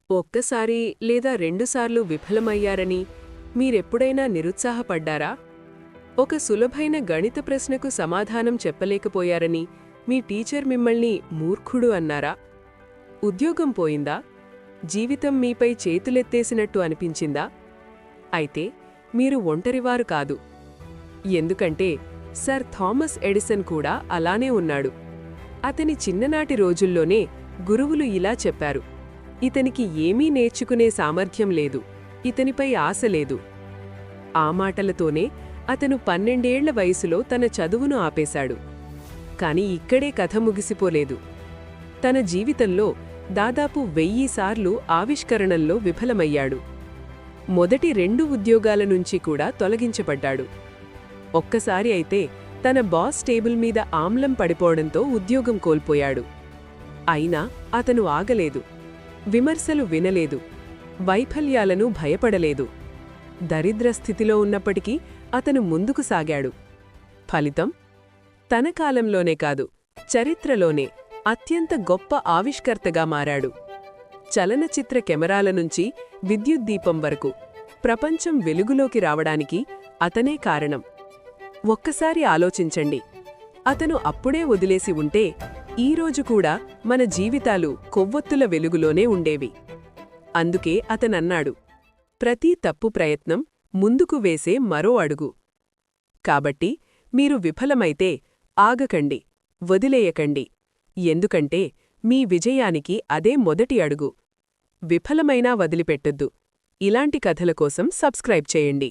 ఒక్కసారి లేదా రెండుసార్లు విఫలమయ్యారని మీరెప్పుడైనా నిరుత్సాహపడ్డారా? ఒక సులభైన గణిత ప్రశ్నకు సమాధానం చెప్పలేకపోయారని మీ టీచర్ మిమ్మల్ని మూర్ఖుడు అన్నారా? ఉద్యోగం పోయిందా? జీవితం మీపై చేతులెత్తేసినట్టు అనిపించిందా? అయితే మీరు ఒంటరివారు కాదు. ఎందుకంటే సర్ థామస్ ఎడిసన్ కూడా అలానే ఉన్నాడు. అతని చిన్ననాటి రోజుల్లోనే గురువులు ఇలా చెప్పారు: ఇతనికి ఏమీ నేర్చుకునే సామర్థ్యం లేదు, ఇతనిపై ఆశ లేదు. ఆ మాటలతోనే అతను 12 ఏళ్ల వయసులో తన చదువును ఆపేశాడు. కాని ఇక్కడే కథ ముగిసిపోలేదు. తన జీవితంలో దాదాపు 1000 సార్లు ఆవిష్కరణల్లో విఫలమయ్యాడు. మొదటి 2 ఉద్యోగాల నుంచి కూడా తొలగించబడ్డాడు. ఒక్కసారి అయితే తన బాస్ టేబుల్ మీద ఆమ్లం పడిపోవడంతో ఉద్యోగం కోల్పోయాడు. అయినా అతను ఆగలేదు. విమర్శలు వినలేదు. వైఫల్యాలను భయపడలేదు. దరిద్ర స్థితిలో ఉన్నప్పటికీ అతను ముందుకు సాగాడు. ఫలితం? తన కాలంలోనే కాదు, చరిత్రలోనే అత్యంత గొప్ప ఆవిష్కర్తగా మారాడు. చలనచిత్ర కెమెరాల నుంచి విద్యుద్దీపం వరకు ప్రపంచం వెలుగులోకి రావడానికి అతనే కారణం. ఒక్కసారి ఆలోచించండి. అతను అప్పుడే వదిలేసి ఉంటే ఈరోజు కూడా మన జీవితాలు కొవ్వొత్తుల వెలుగులోనే ఉండేవి. అందుకే అతనన్నాడు, ప్రతి తప్పు ప్రయత్నం ముందుకు వేసే మరో అడుగు. కాబట్టి మీరు విఫలమైతే ఆగకండి, వదిలేయకండి. ఎందుకంటే మీ విజయానికి అదే మొదటి అడుగు. విఫలమైనా వదిలిపెట్టొద్దు. ఇలాంటి కథల కోసం సబ్స్క్రైబ్ చేయండి.